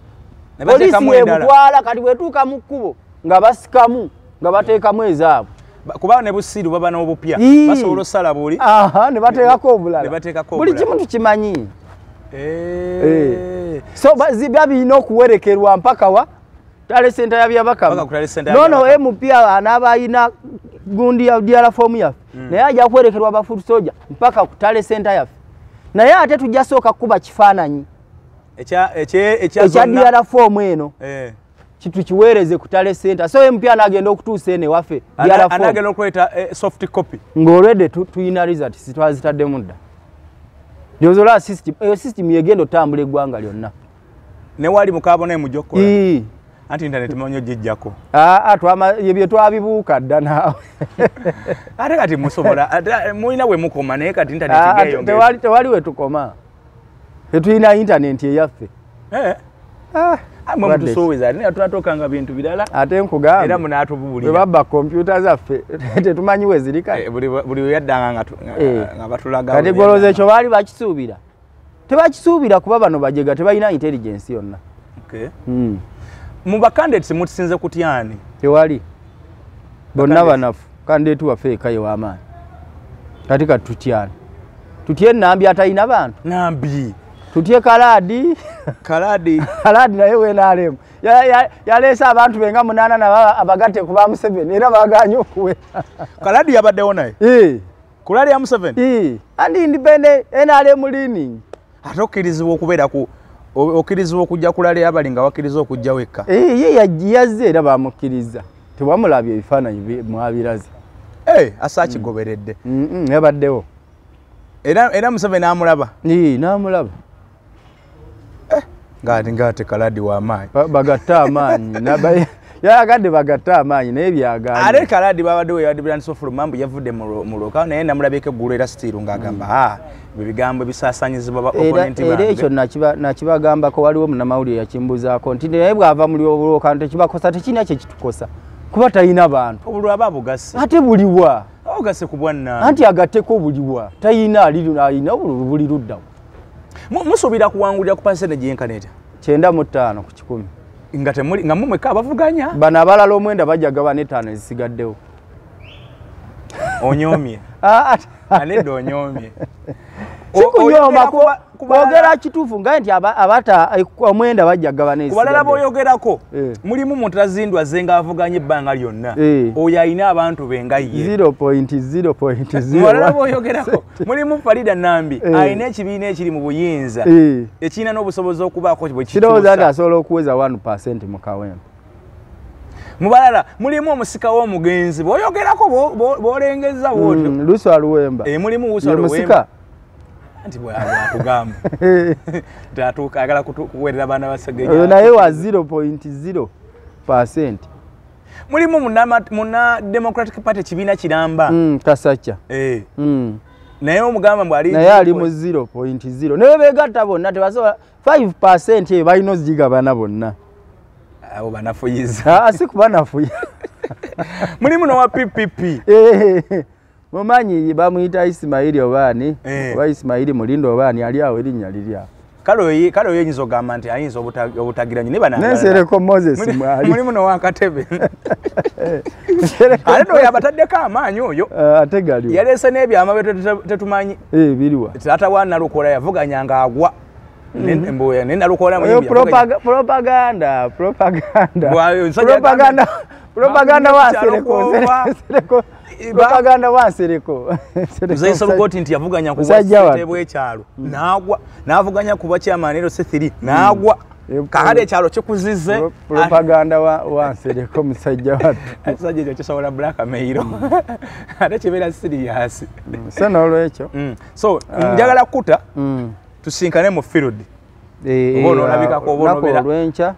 polisi ebutwala kati bwetuuka mu kkubo nga basikamu nga bateekamu ezaabwe kuba ne busiru baba n'obupya basobola osala buli ne bateekako obulala buli kimu tukimanyi so byabirina okuwerekerwa mpaka wa tale senta ya byabakama nono mupya anaaba ayina gundi ya diara fomu yaffe naye ajja kwerekerwa abafudu soja mpaka ku tale senta yaffe naye ate tujja sooka kuba kifaananyi ekya diara fomu eno kitu kiweereze ku tale center so mpya anagenda okutuusa ene waffe diara fomu anagenda okuleta soft copy ng'olwedde tuyina result sitwazitaddemu dda yozola system yegenda otambula eggwanga lyonna ne wali mukabona emujjokola anti internet manyo jijjako ebyo twabibuuka dda naawe ate kati musobola mulina we mukoma naye kati internet ngeyongera tewali we tukoma tetulina internet eyaffe amwe mutusuubiza naye tunatokanga bintu birala ate nkugamba era munaatububulira babba kompyuta zaffe tetumanyi we ziri kale buli yaddanga nga batulaga kati goloza ekyo baali bakisuubira tebakisuubira kuba bano bajega tebalina intelligence yonna mu bacandidates mutusinze kutyani tewali bonna banafu candidate waffe ekayo w'amaanyi kati tutyani tutye Nambi atalina bantu Nambi tutye Kaladi naye wenaalemu yaleese abantu benga 8 nabo abagatte ku ba Museveni era baganye okuwe Kaladi yabaddewo naye kulali ya Museveni andi independent NRM leaning ate okkirizibwa okubeera ku okkirizibwa okujja kulali abalinga wakkiriza okujja wekka ye yazze era bamukkiriza tewamulabye ebifaananyi mwabiraze asakigoberedde yabaddewo era Museveni amulaba n'amulaba ngate Kaladi w'amaanyi bagatta amaanyi yagadde bagatta amaanyi naye byaganye ate Kaladi babadde weyadibirani sofulu mambu yavudde mu loka naye namulabyeko eggulu era stiru ng'agamba bigambo bisaasanyizibwa ba opponenti era ekyo nakibagambako waliwo munnamawulire yakimbuzaako nti naye bw'ava mu loka tekibakosa tekirina kye kitukosa kuba talina bantu obulwa aba bugasi ate buliwa ogase ku bwanna anti agatteko buliwa talina alina buli luddawo musuubira kuwangulira ku percentage y'enkaneta 95 ku 100 nga mumweka abavuganya bano abalala omwenda bajja gabana 5 ezisigaddewo onyoomye anedda onyoomye sikunyoma kwogera kituufu nga nti abata omwenda bajja gabana kubalala boyogerako mulimu mutazindwa zenga avuganya ebbanga lyonna oyo alina abantu benga ye 0.0.0 mubalala boyogerako mulimu Farida Nambi alina ekibiina ekiri mu buyinza ekirina n'obusobozi okubaako bwe kirowooza nti asobola okuweza 1% mu kawempe mubalala mulimu omusika w'omugenzi boyogerako bolengeza bwotyo Luswa Luwemba mulimu Luswa Luwemba anti bwatugamba tatuuka agala kuwerera abaana basegenya naye wa 0.0%. mulimu muna Democratic Party kibiina kiramba Kasacha naye omugamba mbwali naye ali mu 0.0 naye begatta bonna tebasobola 5% eyo balina ozigabana bonna abo banafuyiza si kubanafuyiza mulimu nowa PPP mumanyi bamuyita Ismaili Obaani oba Ismaili Mulindo Obaani ali awo erinnya liri awo kale oyo oyinza ogamba nti ayinza obutagiranye ne banangala nensereko Moses mwali mulimu nowa Katebe ate oyo abataddeko amaanyi oyo ate gali yaleese n'ebyama tetumanyi biriwa taata wa Nalukola yavuganya ng'agwa Mboya nenda lukola mu propaganda wasereko Zaisa Lugoti nti yavuganya ku kitebwe ekyalo n'avuganya ku bakyamanero C3 n'agwa kahade ekyalo kikuzize propaganda wasereko musajja wattu musajja ekyo kisobola black mail ate kibeera serious sana olwekyo so njagala kuta tusinkane mu field ono labikako olwenca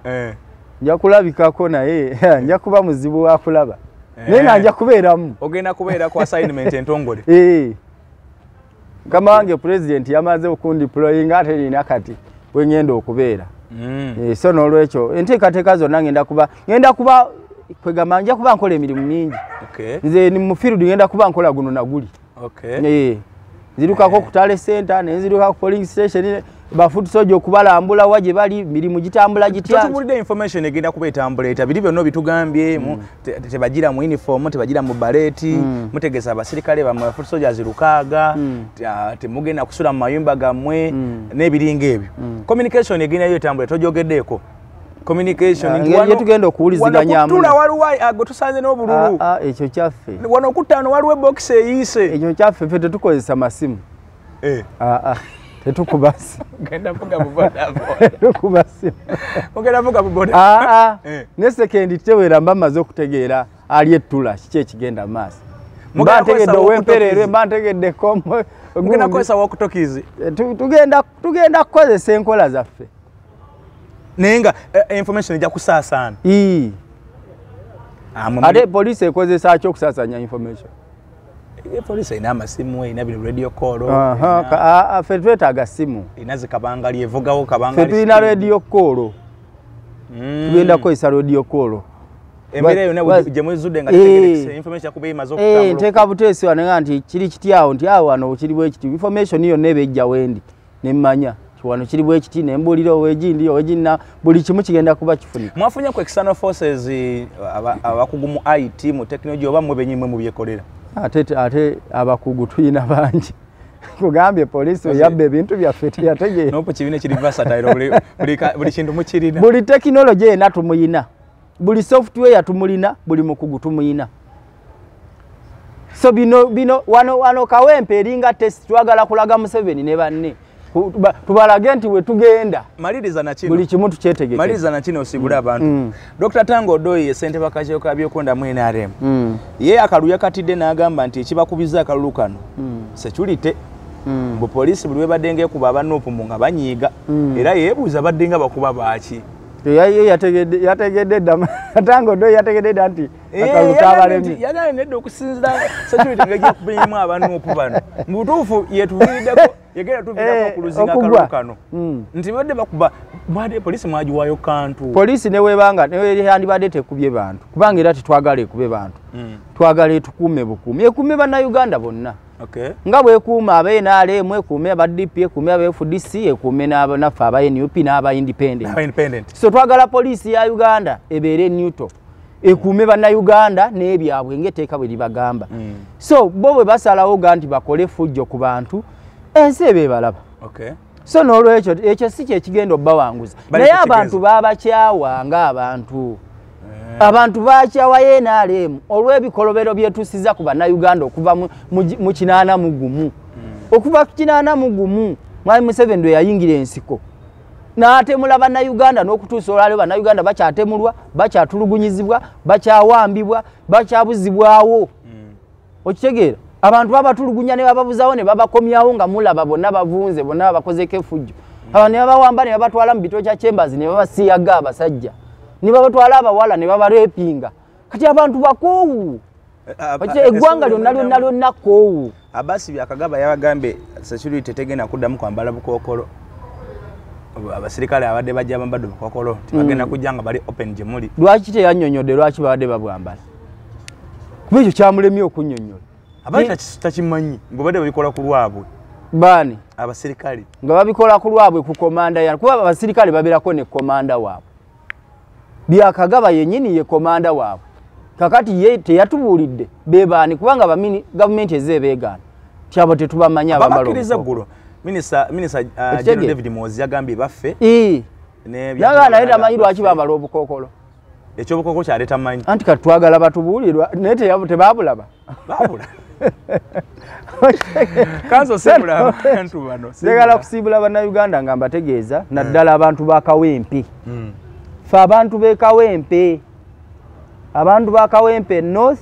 nja kulabikako naye nja kuba muzibu wa kulaba naye nga nja kubeeramu ogenda kubeera ku assignment entongole kama wange president yamaze okundiployinga ate nina kati wengenda okubeera so n'olwekyo enteekateeka zonna ngenda kuba kwegamba nja kuba nkola emirimu mingi nze ni mu field ngenda kuba nkola guno naguli nzirukako ku tale center nenzirukako ku polling station bafutu soja okubalambula waje bali mirimu gitambula gitya tutubulidde information egenda kuba etambula biri byonna bitugambye tebagira mu uniform tebagira mu baleti mutegesa abasirikale bamwe bafutu soja zirukaaga temugenda kusula mu mayumba gammwe n'ebiringa ebyo communication egenda yo etambula tojogeddeeko communication nti tugenda okuwuliziganya tula waluwai ago tusanze n'obululu ekyo kyaffe wano okutaano waliwo box eyise ekyo kyaffe ffe tetukozesa masimu tetukubasi genda vuga buboda tukubasi ogenda vuga buboda ne sekendi tewera mbamaze okutegeera ali ettula kiki ekigenda maaso mba ntegedde owempererwe mba ntegedde komwe mugenda kukozesa walkie-talkies tugenda kukozesa enkola zaffe naye nga information ejja kusaasaana ate poliisi ekozesa ki okusaasanya information poliisi erina amasimu erina bino radio call ffe twetaaga simu erina zikabangali evugawo ffe tulina radio call tugenda kukozesa radio call embeera yonna gye mwezudde nga tegerekise information yakuba emaze okutambula nteeka buteesi wano nti kiri kityawo nti awo wano kiri bwe kiti information yonna eba ejja wendi nemmanya wano kiri bwe kiti nembuulira owegindi owegina buli kimu kigenda kuba kifunika mwafunye ku external forces abakugu mu IT mu technology oba mwe benyimwe mu byekolera ate abakugu tuyina bangi kugambye poliisi oyabba ebintu byaffe teyategeera nopo kibine kiri versatile buli kintu mukirina buli tekinologi yena tumuyina buli software tumulina buli mukugu tumuyina so bino wano kawempe eringa test twagala kulaga Museveni ne banne tubalage nti we tugenda maliriza na kino buli kimu tukyetegeke maliriza na kino osigula abantu Dr. Tango Doi ssente bakajyo kabyokonda mu NRM ye akaluya katidde n'agamba nti ekibakubiza akalulu kano security mbu poliisi buli webadde kuba abanoopu mu nga banyiiga era yeebuuza badde nga bakuba baaki yategedde dda Tango Doi yategedde dda nti akalulu kabalemi yagala nedda okusinzira security ng'ejja kubiyimu abanoopu bano mu butuufu yetuviiriddeko yegera tuviirako okuluzinga akalulu kano nti badde bakuba mwade poliisi mwagiwaayo kantu poliisi newebanga neweyandibadde tekubye bantu kubanga era tetwagala ekube bantu twagala etukuume bukuumi ekuume bannayuganda bonna nga bwekuuma aba-NRM ekuume aba-DP ekuume aba-FDC ekuume naffe aba-NUP n'aba-independent so twagala poliisi ya Uganda ebeere neutral ekuume bannayuganda n'ebyabwe ng'etteeka bwe libagamba so bo bwe basalawo ga nti bakole fujjo ku bantu ensi eba ebalaba so n'olwekyo ekyo si kyekigenda obbawanguza naye abantu baabakyawa ng'abantu abantu bakyawa NRM olw'ebikolobero byetusiza ku bannayuganda okuva mu 81 okuva ku 81 Mwami Museveni lwe yayingira ensiko n'atemula bannayuganda n'okutuusa olwaleero bannayuganda bakyatemulwa bakyatulugunyizibwa bakyawambibwa bakyabuzibwawo okitegeera abantu babatulugunya ne bababuzaawo ne babakomyawo nga mulaba bonna bavunze bonna babakozeko effujjo abantu ne babawamba ne babatwala mu bitokya chambers ne babasiyaga abasajja ne babatwala abawala ne babareepinga kati abantu bakoowu eggwanga lyonna koowu Abasi byakagaba yabagambe security tegenda kuddamu kwambala bukookolo abasirikale abadde bajja bambadde bukookolo tebagenda kujja nga bali open gye muli lwaki teyannyonnyodde lwaki babadde babwambala kuba ekyo kyamulemye okunnyonnyola abantu takimanyi ngobadde babikola ku lwabwe baani abasirikale nga babikola ku lwabwe ku komanda ya kuba abasirikale babeerako ne komanda waabwe byakagaba yennyini ye komanda waabwe kakati ye teyatubuulidde bebaani kubanga gavumenti ezeebeegaana tyabo tetubamanya abakiriza ggulo minisa David Mozi yagambye baffe nagala naye tamanyi lwaki bambala obukookolo ekyobukookolo kyaleeta manyi anti kati twagala batubuulirwa naye tebabulaba babula kanso sibula abantu bano segala kusiibula bannayuganda nga mbategeeza naddala abantu ba Kawempe fe abantu b'e Kawempe abantu ba Kawempe North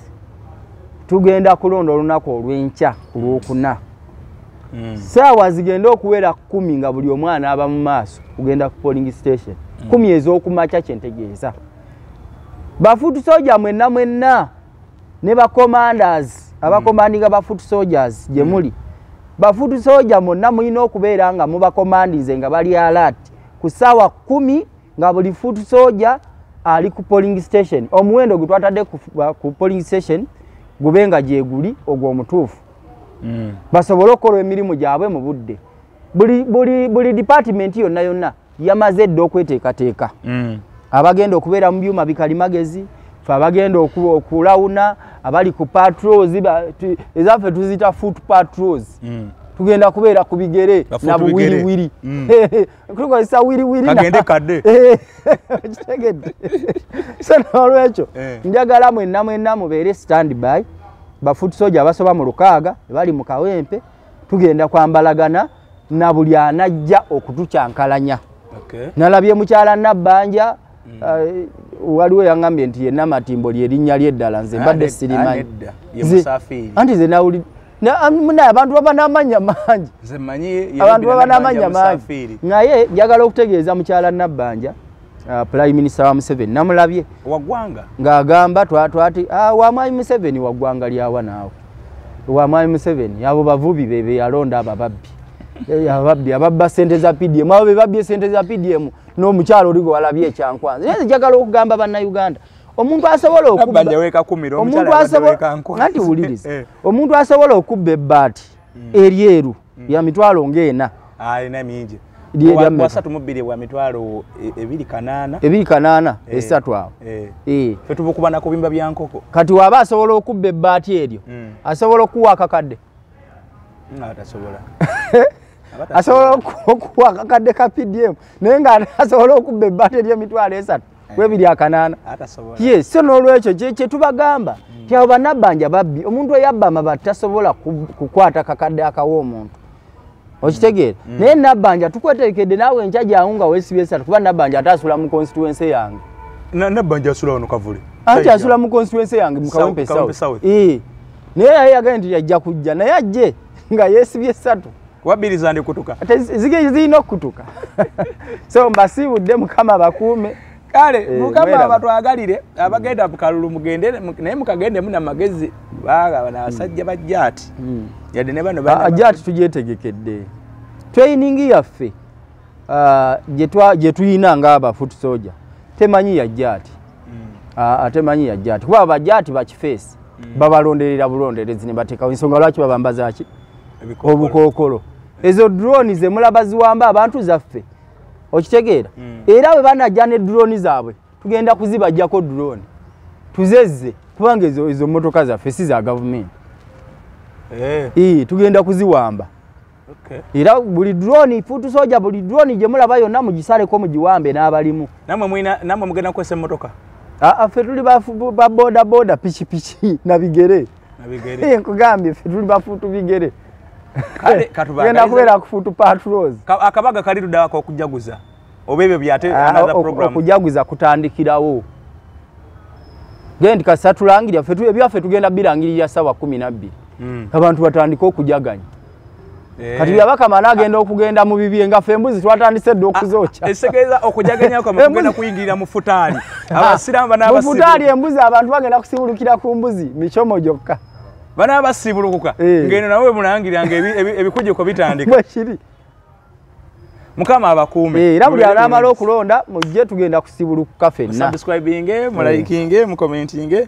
tugenda kulonda olunaku olw'enkya ku Lwokuna saawa zigenda okuwera 10 nga buli omwana aba mu maaso kugenda ku polling station 10 ez'okumakya kyentegeeza bafutu soja mwenna ne ba commanders abakomandinga bafutu soldiers gye muli bafutu soja monna mulina okubeera nga muba commandinze nga bali alert ku saawa 10 nga buli futu soja ali ku polling station omuwendo gwe twatadde ku polling station gubenga gye guli ogw'omutuufu basobole okukola emirimu gyabwe mu budde buli department yonna yamaze dde okweteekateeka abagenda okubeera mu byuma bikalimagezi fe abagenda okulawuna abali ku patrols ezaffe tuzita foot patrols tugenda kubeera ku bigere na buwiriwiri tukozesa wiriwiri kagende kadde kitegedde so n'olwekyo njagala mwenna mubeere standby bafuuti soja abasoba mu 6 bali mu kawempe tugenda kwambalagana na buli anajja okutukyankalanya nalabye mukyala Nabbanja waliwo yangambye nti yenna Matimbo lyerinnya lyeddala nze mbadde sirimanyi anti ze nawuli muna abantu baba n'amanya mangi abantu baba n'amanya mangi naye njagala okutegeeza mukyala Nabbanja Prime Minister wa Museveni namulabye wagwanga ng'agamba twati wa Mwami Museveni wagwanga lyawa naawe wa Mwami Museveni abo bavubi bebe yalonda ababbi ababba sente za PDM abo bebabbye sente za PDM n'omukyalo oligo walabye ekyankwanza naye njagala okugamba bannayuganda omuntu asobola okubba nti wuliriza omuntu asobola okubba ebbaati eryeru ya mitwalo ng'ena alina mingi wasatu mubiri wa mitwalo 280 esatu awo fe tubukuba na kubimba byankoko kati waba asobola okubba ebbaati eryo asobola okuwa akakadde asobola okuwa akakadde ka PDM naye nga asobola okubba ebbaati ery'emitwalo 3 280 yes so n'olwekyo kye tubagamba ti abo Bannabbanja babbi omuntu eyabba amabati tasobola kukwata kakadde akawa omuntu okitegeera naye Nabbanja tukwetekedde naawe enkya gyawunga weesibye 3 kuba Nabbanja atasula mu constituency yange Nabbanja asula wano Kavule ati asula mu constituency yange mu Kawempe South naye yayagala nti yajja kujja naye ajje nga yeesibye 3 wabiriza ndi kutuka zirina okutuka so mbasiibudde Mukama bakuume kale Mukama abatwagalire abagenda bukalulu mugende naye mukagende muna magezi baga n'abasajja bajjati yadde ne bano ajjati tugyetegekedde training yaffe gye tuyina ng'abafuuti soja temanyi yajjati atemanyi yajjati kuba abajjati bakifeesi babalonderera bulonderezi ne bateekawo ensonga lwaki babambaza ki obukookolo ezo drone ze mulaba ziwamba abantu zaffe okitegeera era bwe banajja ne drone zaabwe tugenda kuzibajjako drone tuzezze kubanga ezo motoka zaffe si za government tugenda kuziwamba era buli drone fuutu soja buli drone gye mulaba yonna mugisaleko mugiwambe n'abalimu namwe mugenda kukwesa emmotoka ffe tuli ba boda pikipiki na bigere nkugambye ffe tuli bafuutu bigere genda kubeera kufuutu patrols akabaga kali ludawako okujaguza oba ebyo byate okujaguza kutandikirawo gendi kasatulangirya ffe ebyaffe tugenda birangirira sawa 12 abantu batandika okujaganya kati byabakama nagenda okugenda mu bibye nga ffe embuzi twatandise dde okuzookya esegeeza okujaganya kwa mugenda kuyingirira mu futaali abasiramba n'abasibu mu futaali embuzi abantu bagenda kusibulukira ku mbuzi michomo gyokka bana abasibulukuka ngeno nawe mulangiranga ebikujjuko bitandika bwekiri Mukama abakuume era buli alamala okulonda mujje tugenda kusibulukuka ffenna subscribing mu liking mu commenting